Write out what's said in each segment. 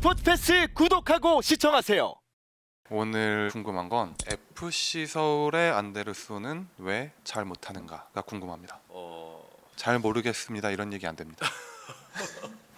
스포츠 패스 구독하고 시청하세요. 오늘 궁금한 건 FC 서울의 안데르손은 왜 잘 못하는가가 궁금합니다. 잘 모르겠습니다. 이런 얘기 안 됩니다.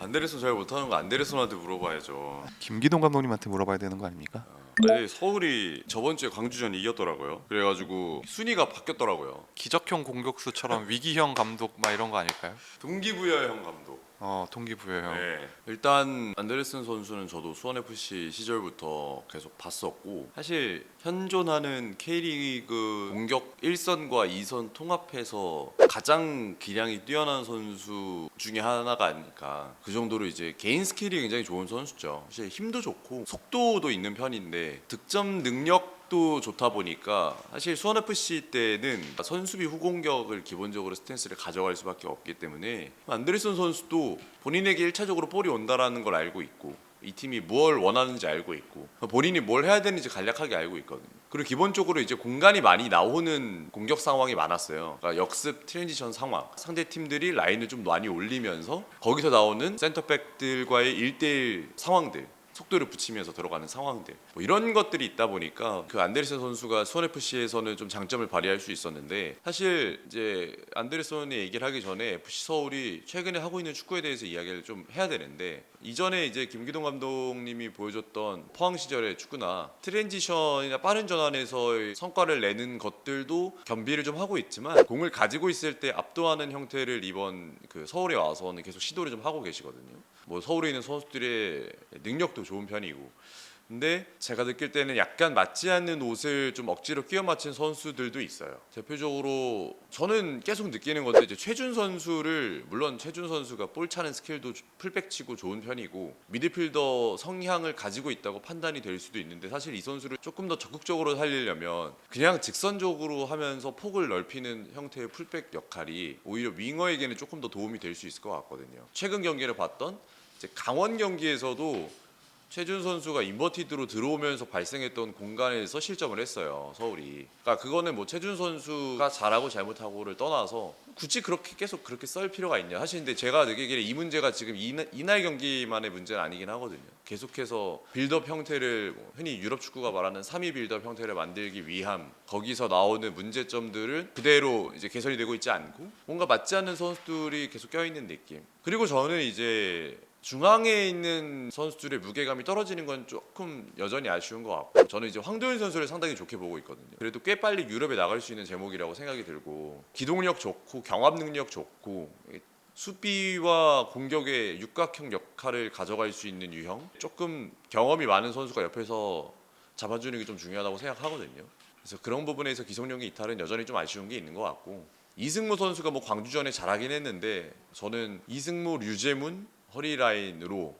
안데르손 잘 못하는 거 안데르손한테 물어봐야죠. 김기동 감독님한테 물어봐야 되는 거 아닙니까? 아니, 서울이 저번 주에 광주전 이겼더라고요. 그래가지고 순위가 바뀌었더라고요. 기적형 공격수처럼 위기형 감독 막 이런 거 아닐까요? 동기부여형 감독. 동기부여형. 네. 일단 안데르슨 선수는 저도 수원FC 시절부터 계속 봤었고, 사실 현존하는 K리그 공격 1선과 2선 통합해서 가장 기량이 뛰어난 선수 중에 하나가 아닐까. 그 정도로 이제 개인 스킬이 굉장히 좋은 선수죠. 사실 힘도 좋고 속도도 있는 편인데 득점 능력도 좋다 보니까 사실 수원FC 때는 선수비 후공격을 기본적으로 스탠스를 가져갈 수밖에 없기 때문에 안데르슨 선수도 본인에게 1차적으로 볼이 온다라는 걸 알고 있고, 이 팀이 뭘 원하는지 알고 있고, 본인이 뭘 해야 되는지 간략하게 알고 있거든요. 그리고 기본적으로 이제 공간이 많이 나오는 공격 상황이 많았어요. 그러니까 역습 트랜지션 상황, 상대 팀들이 라인을 좀 많이 올리면서 거기서 나오는 센터백들과의 1대1 상황들, 속도를 붙이면서 들어가는 상황들, 뭐 이런 것들이 있다 보니까 그 안데르슨 선수가 수원FC에서는 좀 장점을 발휘할 수 있었는데, 사실 이제 안데르슨이 얘기를 하기 전에 FC 서울이 최근에 하고 있는 축구에 대해서 이야기를 좀 해야 되는데, 이전에 이제 김기동 감독님이 보여줬던 포항 시절의 축구나 트랜지션이나 빠른 전환에서의 성과를 내는 것들도 겸비를 좀 하고 있지만, 공을 가지고 있을 때 압도하는 형태를 이번 그 서울에 와서는 계속 시도를 좀 하고 계시거든요. 뭐 서울에 있는 선수들의 능력도 좋은 편이고, 근데 제가 느낄 때는 약간 맞지 않는 옷을 좀 억지로 끼워 맞춘 선수들도 있어요. 대표적으로 저는 계속 느끼는 건데, 이제 최준 선수를, 물론 최준 선수가 볼 차는 스킬도 풀백 치고 좋은 편이고 미드필더 성향을 가지고 있다고 판단이 될 수도 있는데, 사실 이 선수를 조금 더 적극적으로 살리려면 그냥 직선적으로 하면서 폭을 넓히는 형태의 풀백 역할이 오히려 윙어에게는 조금 더 도움이 될 수 있을 것 같거든요. 최근 경기를 봤던 이제 강원 경기에서도 최준 선수가 인버티드로 들어오면서 발생했던 공간에서 실점을 했어요, 서울이. 그러니까 그거는 뭐 최준 선수가 잘하고 잘못하고를 떠나서 굳이 그렇게 계속 그렇게 썰 필요가 있냐. 사실 근데 제가 느끼기에 이 문제가 지금 이날 경기만의 문제는 아니긴 하거든요. 계속해서 빌드업 형태를, 흔히 유럽 축구가 말하는 3위 빌드업 형태를 만들기 위함, 거기서 나오는 문제점들을 그대로 이제 개선이 되고 있지 않고 뭔가 맞지 않는 선수들이 계속 껴있는 느낌. 그리고 저는 이제 중앙에 있는 선수들의 무게감이 떨어지는 건 조금 여전히 아쉬운 것 같고, 저는 이제 황도현 선수를 상당히 좋게 보고 있거든요. 그래도 꽤 빨리 유럽에 나갈 수 있는 제목이라고 생각이 들고, 기동력 좋고 경합 능력 좋고 수비와 공격의 육각형 역할을 가져갈 수 있는 유형, 조금 경험이 많은 선수가 옆에서 잡아주는 게 좀 중요하다고 생각하거든요. 그래서 그런 부분에서 기성용의 이탈은 여전히 좀 아쉬운 게 있는 것 같고, 이승무 선수가 뭐 광주전에 잘하긴 했는데, 저는 이승무, 류재문 허리 라인으로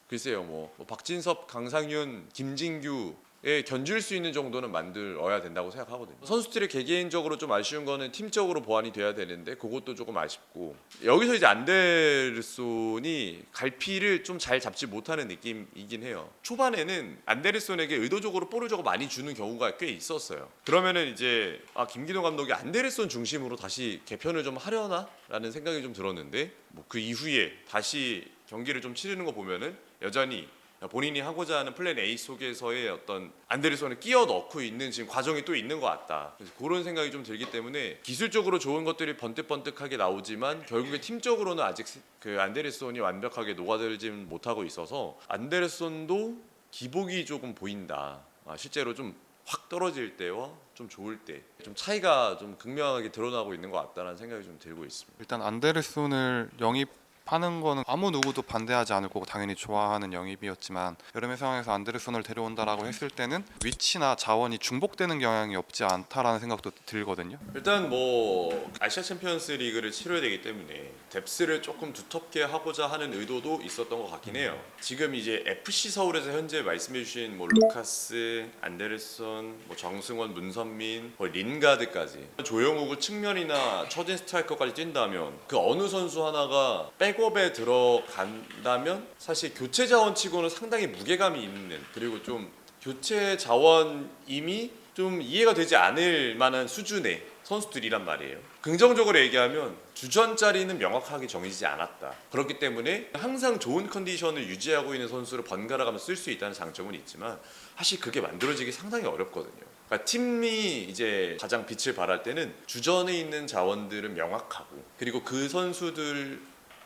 글쎄요 뭐 박진섭, 강상윤, 김진규에 견줄 수 있는 정도는 만들어야 된다고 생각하거든요. 선수들의 개개인적으로 좀 아쉬운 거는 팀적으로 보완이 돼야 되는데, 그것도 조금 아쉽고, 여기서 이제 안데르손이 갈피를 좀 잘 잡지 못하는 느낌이긴 해요. 초반에는 안데르손에게 의도적으로 볼을 조금 많이 주는 경우가 꽤 있었어요. 그러면은 이제 김기동 감독이 안데르손 중심으로 다시 개편을 좀 하려나? 라는 생각이 좀 들었는데, 뭐 그 이후에 다시 경기를 좀 치르는 거 보면은 여전히 본인이 하고자 하는 플랜 A 속에서의 어떤 안데르손을 끼워 넣고 있는 지금 과정이 또 있는 것 같다. 그래서 그런 생각이 좀 들기 때문에, 기술적으로 좋은 것들이 번뜩번뜩하게 나오지만 결국에 팀적으로는 아직 그 안데르손이 완벽하게 녹아들지는 못하고 있어서 안데르손도 기복이 조금 보인다. 실제로 좀 확 떨어질 때와 좀 좋을 때 좀 차이가 좀 극명하게 드러나고 있는 것 같다는 생각이 좀 들고 있습니다. 일단 안데르손을 영입하는 거는 아무 누구도 반대하지 않을 거고 당연히 좋아하는 영입이었지만, 여름의 상황에서 안데르손을 데려온다라고 했을 때는 위치나 자원이 중복되는 경향이 없지 않다라는 생각도 들거든요. 일단 뭐 아시아 챔피언스 리그를 치러야 되기 때문에 뎁스를 조금 두텁게 하고자 하는 의도도 있었던 것 같긴 해요. 지금 이제 FC 서울에서 현재 말씀해주신 뭐 루카스, 안데르손, 뭐 정승원, 문선민, 뭐 린가드까지 조영우가 측면이나 처진 스트라이커까지 뛴다면, 그 어느 선수 하나가 백업에 들어간다면 사실 교체 자원치고는 상당히 무게감이 있는, 그리고 좀 교체 자원 이미 좀 이해가 되지 않을 만한 수준의 선수들이란 말이에요. 긍정적으로 얘기하면 주전 자리는 명확하게 정해지지 않았다. 그렇기 때문에 항상 좋은 컨디션을 유지하고 있는 선수를 번갈아 가면서 쓸 수 있다는 장점은 있지만 사실 그게 만들어지기 상당히 어렵거든요. 그러니까 팀이 이제 가장 빛을 발할 때는 주전에 있는 자원들은 명확하고 그리고 그 선수들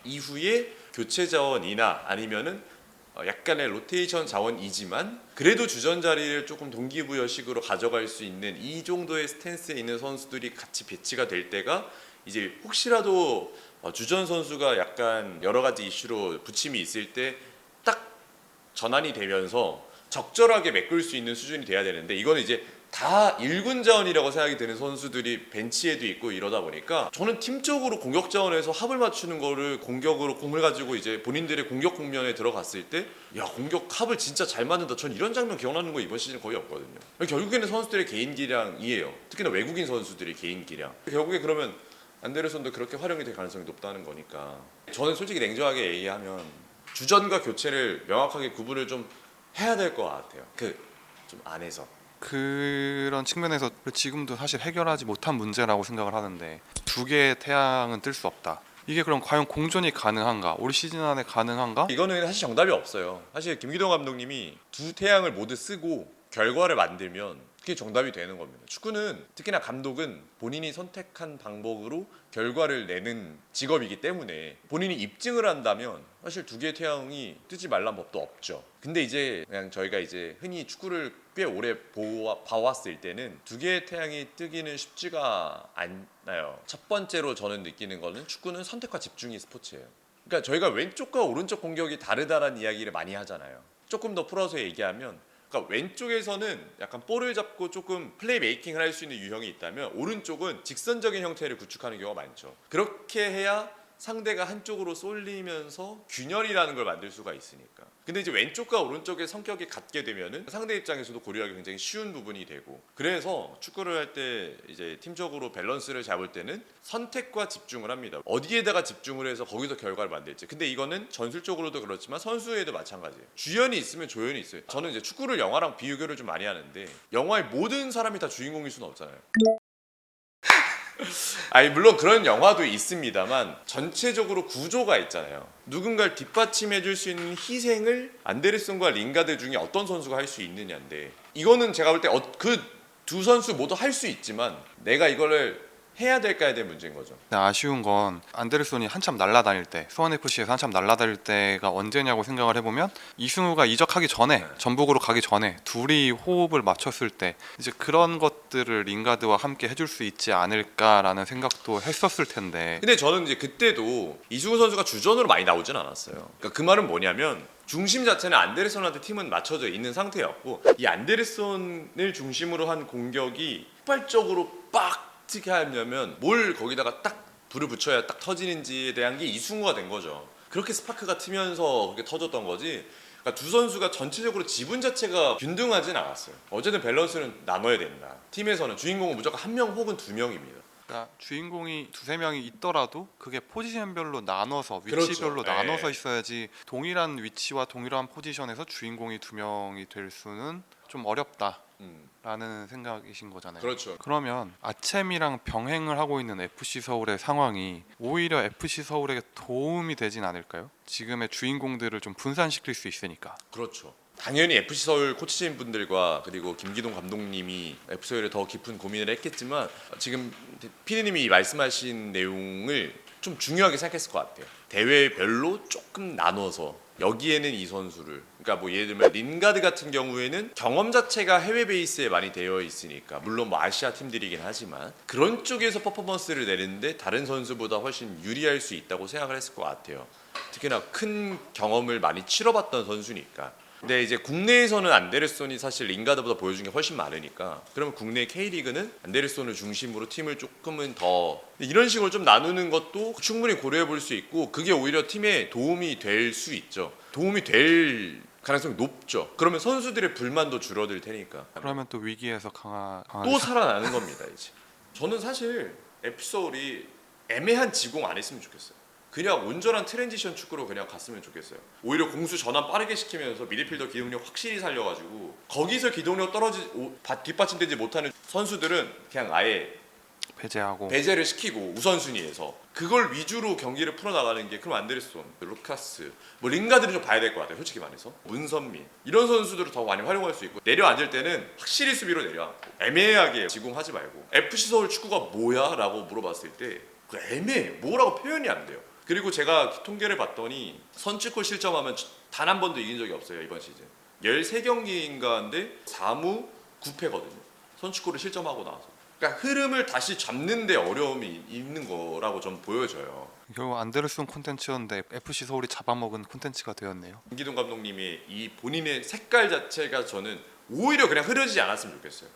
이후에 교체 자원이나 아니면은 약간의 로테이션 자원이지만 그래도 주전 자리를 조금 동기부여식으로 가져갈 수 있는 이 정도의 스탠스에 있는 선수들이 같이 배치가 될 때가 이제 혹시라도 주전 선수가 약간 여러 가지 이슈로 부침이 있을 때 딱 전환이 되면서 적절하게 메꿀 수 있는 수준이 돼야 되는데 이거는 이제 다 1군 자원이라고 생각이 드는 선수들이 벤치에도 있고 이러다 보니까 저는 팀적으로 공격 자원에서 합을 맞추는 거를 공격으로 공을 가지고 이제 본인들의 공격 국면에 들어갔을 때 야 공격 합을 진짜 잘 맞는다. 전 이런 장면 기억나는 거 이번 시즌 거의 없거든요. 결국에는 선수들의 개인 기량이에요. 특히나 외국인 선수들의 개인 기량. 결국에 그러면 안데르손도 그렇게 활용이 될 가능성이 높다는 거니까 저는 솔직히 냉정하게 얘기하면 주전과 교체를 명확하게 구분을 좀 해야 될 것 같아요. 그 좀 안에서. 그런 측면에서 지금도 사실 해결하지 못한 문제라고 생각을 하는데 두 개의 태양은 뜰 수 없다. 이게 그럼 과연 공존이 가능한가? 올 시즌 안에 가능한가? 이거는 사실 정답이 없어요. 사실 김기동 감독님이 두 태양을 모두 쓰고 결과를 만들면 그게 정답이 되는 겁니다. 축구는 특히나 감독은 본인이 선택한 방법으로 결과를 내는 직업이기 때문에 본인이 입증을 한다면 사실 두 개의 태양이 뜨지 말란 법도 없죠. 근데 이제 그냥 저희가 이제 흔히 축구를 꽤 오래 봐왔을 때는 두 개의 태양이 뜨기는 쉽지가 않아요. 첫 번째로 저는 느끼는 거는 축구는 선택과 집중이 스포츠예요. 그러니까 저희가 왼쪽과 오른쪽 공격이 다르다라는 이야기를 많이 하잖아요. 조금 더 풀어서 얘기하면 그러니까 왼쪽에서는 약간 볼을 잡고 조금 플레이 메이킹을 할 수 있는 유형이 있다면 오른쪽은 직선적인 형태를 구축하는 경우가 많죠. 그렇게 해야 상대가 한쪽으로 쏠리면서 균열이라는 걸 만들 수가 있으니까. 근데 이제 왼쪽과 오른쪽의 성격이 같게 되면은 상대 입장에서도 고려하기 굉장히 쉬운 부분이 되고 그래서 축구를 할 때 이제 팀적으로 밸런스를 잡을 때는 선택과 집중을 합니다. 어디에다가 집중을 해서 거기서 결과를 만들지. 근데 이거는 전술적으로도 그렇지만 선수에도 마찬가지예요. 주연이 있으면 조연이 있어요. 저는 이제 축구를 영화랑 비교를 좀 많이 하는데 영화의 모든 사람이 다 주인공일 수는 없잖아요. 아니 물론 그런 영화도 있습니다만 전체적으로 구조가 있잖아요. 누군가를 뒷받침해 줄 수 있는 희생을 안데르손과 링가드 중에 어떤 선수가 할 수 있느냐인데 이거는 제가 볼 때 그 두 선수 모두 할 수 있지만 내가 이거를 해야 될까에 대한 문제인 거죠. 아쉬운 건 안데르손이 한참 날아다닐 때 수원FC에서 한참 날아다닐 때가 언제냐고 생각을 해보면 이승우가 이적하기 전에 전북으로 가기 전에 둘이 호흡을 맞췄을 때 이제 그런 것들을 링가드와 함께 해줄 수 있지 않을까라는 생각도 했었을 텐데 근데 저는 이제 그때도 이승우 선수가 주전으로 많이 나오진 않았어요. 그러니까 그 말은 뭐냐면 중심 자체는 안데르손한테 팀은 맞춰져 있는 상태였고 이 안데르손을 중심으로 한 공격이 폭발적으로 빡 어떻게 하려면 뭘 거기다가 딱 불을 붙여야 딱 터지는지에 대한 게 이승우가 된 거죠. 그렇게 스파크가 트면서 그렇게 터졌던 거지. 그러니까 두 선수가 전체적으로 지분 자체가 균등하진 않았어요. 어쨌든 밸런스는 나눠야 된다. 팀에서는 주인공은 무조건 한 명 혹은 두 명입니다. 그러니까 주인공이 두세 명이 있더라도 그게 포지션별로 나눠서 그렇죠. 위치별로 네. 나눠서 있어야지 동일한 위치와 동일한 포지션에서 주인공이 두 명이 될 수는 좀 어렵다라는 생각이신 거잖아요. 그렇죠. 그러면 아챔이랑 병행을 하고 있는 FC 서울의 상황이 오히려 FC 서울에게 도움이 되진 않을까요? 지금의 주인공들을 좀 분산시킬 수 있으니까. 그렇죠. 당연히 FC 서울 코치진 분들과 그리고 김기동 감독님이 FC 서울에 더 깊은 고민을 했겠지만 지금 피디님이 말씀하신 내용을 좀 중요하게 생각했을 것 같아요. 대회별로 조금 나눠서 여기에는 이 선수를 그러니까 뭐 예를 들면 린가드 같은 경우에는 경험 자체가 해외 베이스에 많이 되어 있으니까 물론 뭐 아시아 팀들이긴 하지만 그런 쪽에서 퍼포먼스를 내는데 다른 선수보다 훨씬 유리할 수 있다고 생각을 했을 것 같아요. 특히나 큰 경험을 많이 치러봤던 선수니까. 근데 이제 국내에서는 안데르손이 사실 링가드보다 보여준 게 훨씬 많으니까 그러면 국내 K리그는 안데르손을 중심으로 팀을 조금은 더 이런 식으로 좀 나누는 것도 충분히 고려해 볼 수 있고 그게 오히려 팀에 도움이 될 수 있죠. 도움이 될 가능성이 높죠. 그러면 선수들의 불만도 줄어들 테니까. 그러면 또 위기에서 강하게 또 살아나는 겁니다. 이제 저는 사실 FC 서울이 애매한 지공 안 했으면 좋겠어요. 그냥 온전한 트랜지션 축구로 그냥 갔으면 좋겠어요. 오히려 공수 전환 빠르게 시키면서 미드필더 기동력 확실히 살려가지고 거기서 기동력 뒷받침되지 못하는 선수들은 그냥 아예 배제하고 배제를 시키고 우선순위에서 그걸 위주로 경기를 풀어나가는 게 그럼 안데르손, 루카스, 뭐 링가드를 좀 봐야 될 것 같아요. 솔직히 말해서 문선민 이런 선수들을 더 많이 활용할 수 있고 내려앉을 때는 확실히 수비로 내려앉고 애매하게 지공하지 말고 FC 서울 축구가 뭐야? 라고 물어봤을 때 그 애매해. 뭐라고 표현이 안 돼요. 그리고 제가 통계를 봤더니 선취골 실점하면 단 한 번도 이긴 적이 없어요. 이번 시즌 13경기인가인데 4무 9패거든요. 선취골을 실점하고 나서. 그러니까 흐름을 다시 잡는 데 어려움이 있는 거라고 좀 보여져요. 결국 안데르슨 콘텐츠였는데 FC 서울이 잡아먹은 콘텐츠가 되었네요. 김기동 감독님이 이 본인의 색깔 자체가 저는 오히려 그냥 흐려지지 않았으면 좋겠어요.